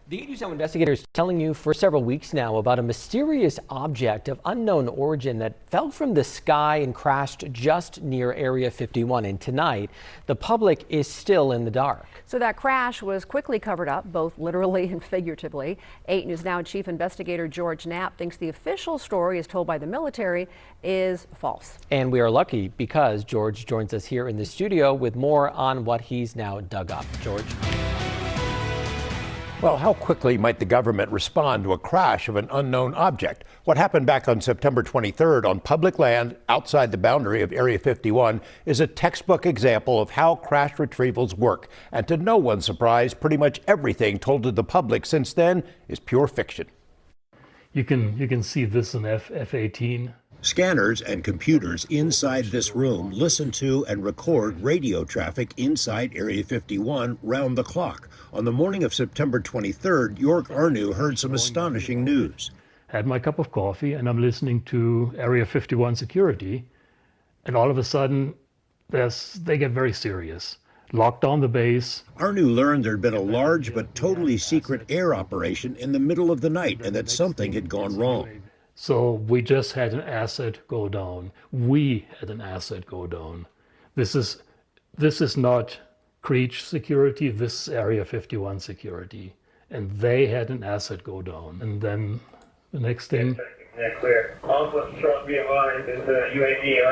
The 8 News Now investigators telling you for several weeks now about a mysterious object of unknown origin that fell from the sky and crashed just near Area 51. And tonight, the public is still in the dark. So that crash was quickly covered up, both literally and figuratively. 8 News Now Chief Investigator George Knapp thinks the official story, as told by the military, is false. And we are lucky because George joins us here in the studio with more on what he's now dug up. George. Well, how quickly might the government respond to a crash of an unknown object? What happened back on September 23rd on public land outside the boundary of Area 51 is a textbook example of how crash retrievals work. And to no one's surprise, pretty much everything told to the public since then is pure fiction. You can see this in F-18. Scanners and computers inside this room listen to and record radio traffic inside Area 51 round the clock. On the morning of September 23rd, York Arnew heard some astonishing news. Had my cup of coffee and I'm listening to Area 51 security, and all of a sudden they get very serious. Locked down the base. Arnew learned there'd been a large but totally secret air operation in the middle of the night and that something had gone wrong. So we just had an asset go down. We had an asset go down. This is not Creech security, this is Area 51 security. And they had an asset go down. And then the next thing. Yeah, clear. All supposed to show up via line is the UAV,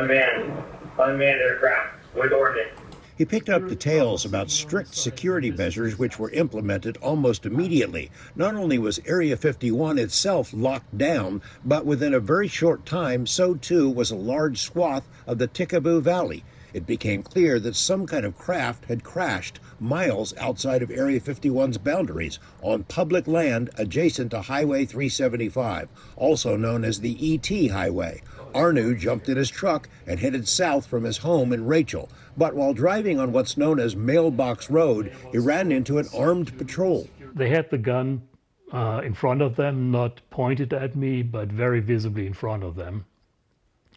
unmanned aircraft with ordnance. He picked up details about strict security measures which were implemented almost immediately. Not only was Area 51 itself locked down, but within a very short time, so too was a large swath of the Tikaboo Valley. It became clear that some kind of craft had crashed miles outside of Area 51's boundaries on public land adjacent to Highway 375, also known as the ET Highway. Arnew jumped in his truck and headed south from his home in Rachel. But while driving on what's known as Mailbox Road, he ran into an armed patrol. They had the gun in front of them, not pointed at me, but very visibly in front of them.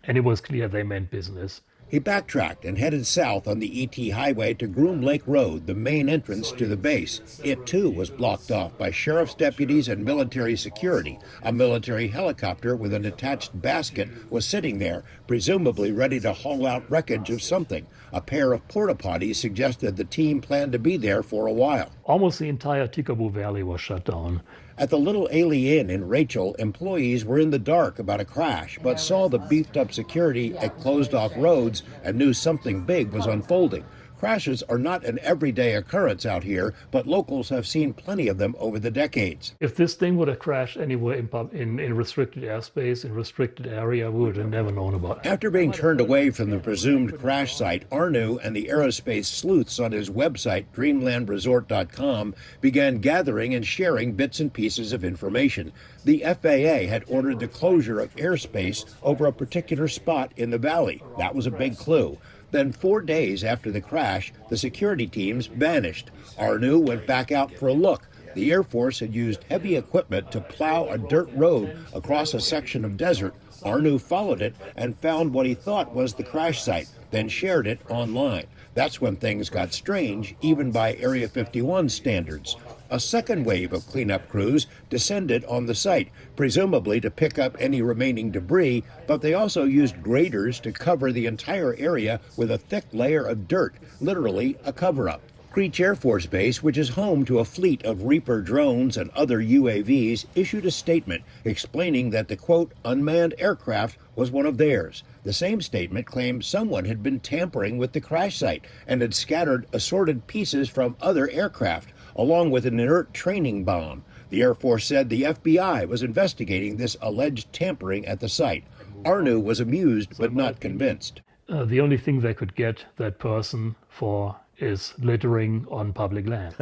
And it was clear they meant business. He backtracked and headed south on the ET Highway to Groom Lake Road, the main entrance to the base. It too was blocked off by sheriff's deputies and military security. A military helicopter with an attached basket was sitting there, presumably ready to haul out wreckage of something. A pair of porta potties suggested the team planned to be there for a while. Almost the entire Tikaboo Valley was shut down. At the Little Ailey Inn in Rachel, employees were in the dark about a crash, but saw the beefed-up security at closed-off roads and knew something big was unfolding. Crashes are not an everyday occurrence out here, but locals have seen plenty of them over the decades. If this thing would have crashed anywhere in restricted airspace, in restricted area, we would have never known about it. After being turned away from the presumed crash site, Arnew and the aerospace sleuths on his website, dreamlandresort.com, began gathering and sharing bits and pieces of information. The FAA had ordered the closure of airspace over a particular spot in the valley. That was a big clue. Then 4 days after the crash, the security teams vanished. Arnew went back out for a look. The Air Force had used heavy equipment to plow a dirt road across a section of desert. Arnew followed it and found what he thought was the crash site, then shared it online. That's when things got strange, even by Area 51 standards. A second wave of cleanup crews descended on the site, presumably to pick up any remaining debris, but they also used graders to cover the entire area with a thick layer of dirt, literally a cover-up. Creech Air Force Base, which is home to a fleet of Reaper drones and other UAVs, issued a statement explaining that the, quote, unmanned aircraft was one of theirs. The same statement claimed someone had been tampering with the crash site and had scattered assorted pieces from other aircraft, along with an inert training bomb. The Air Force said the FBI was investigating this alleged tampering at the site. Arnew was amused but not convinced. The only thing they could get that person for is littering on public land.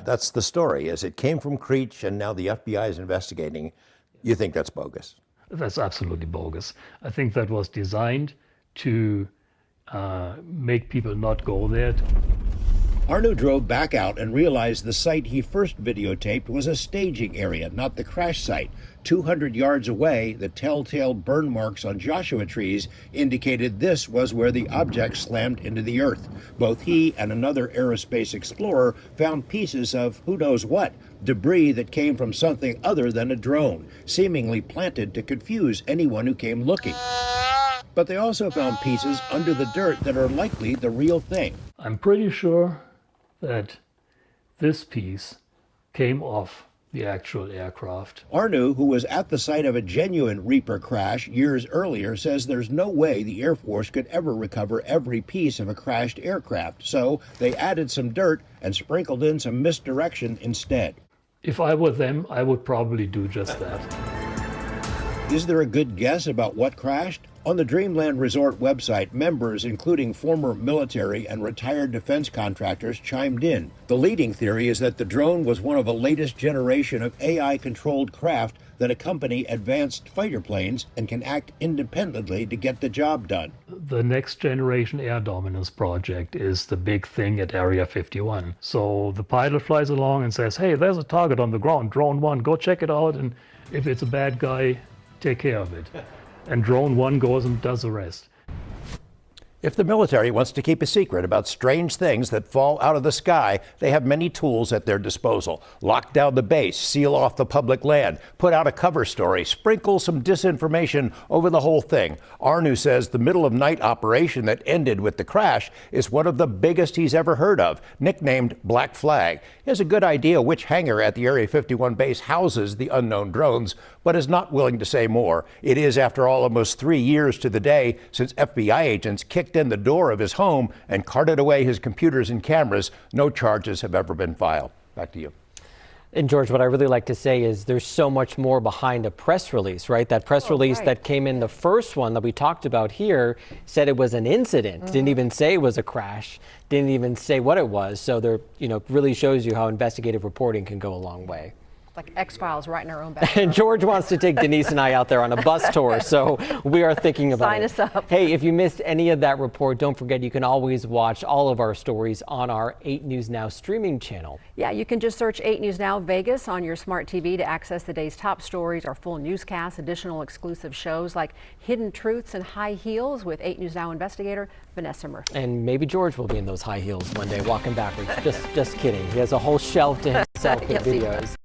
That's the story. As it came from Creech and now the FBI is investigating, you think that's bogus? That's absolutely bogus. I think that was designed to make people not go there. Arnew drove back out and realized the site he first videotaped was a staging area, not the crash site. 200 yards away, the telltale burn marks on Joshua trees indicated this was where the object slammed into the earth. Both he and another aerospace explorer found pieces of who knows what, debris that came from something other than a drone, seemingly planted to confuse anyone who came looking. But they also found pieces under the dirt that are likely the real thing. I'm pretty sure that this piece came off the actual aircraft. Arnu, who was at the site of a genuine Reaper crash years earlier, says there's no way the Air Force could ever recover every piece of a crashed aircraft. So they added some dirt and sprinkled in some misdirection instead. If I were them, I would probably do just that. Is there a good guess about what crashed? On the Dreamland Resort website, members, including former military and retired defense contractors, chimed in. The leading theory is that the drone was one of the latest generation of AI-controlled craft that accompany advanced fighter planes and can act independently to get the job done. The Next Generation Air Dominance project is the big thing at Area 51. So the pilot flies along and says, hey, there's a target on the ground, drone 1, go check it out, and if it's a bad guy, take care of it. And drone 1 goes and does the rest. If the military wants to keep a secret about strange things that fall out of the sky, they have many tools at their disposal. Lock down the base, seal off the public land, put out a cover story, sprinkle some disinformation over the whole thing. Arnu says the middle-of-night operation that ended with the crash is one of the biggest he's ever heard of, nicknamed Black Flag. He has a good idea which hangar at the Area 51 base houses the unknown drones, but is not willing to say more. It is, after all, almost 3 years to the day since FBI agents kicked in the door of his home and carted away his computers and cameras. No charges have ever been filed. Back to you. And George, what I really like to say is there's so much more behind a press release, right? That press release that came in, the first one that we talked about here, said it was an incident. Didn't even say it was a crash. Didn't even say what it was. So there, really shows you how investigative reporting can go a long way. Like X-Files right in our own backyard. And George wants to take Denise and I out there on a bus tour, so we are thinking about Sign it. us up. Hey, if you missed any of that report, don't forget you can always watch all of our stories on our 8 News Now streaming channel. Yeah, you can just search 8 News Now Vegas on your smart TV to access the day's top stories, our full newscasts, additional exclusive shows like Hidden Truths and High Heels with 8 News Now investigator Vanessa Murphy. And maybe George will be in those high heels one day walking backwards. Just kidding. He has a whole shelf to himself with Yes, he videos.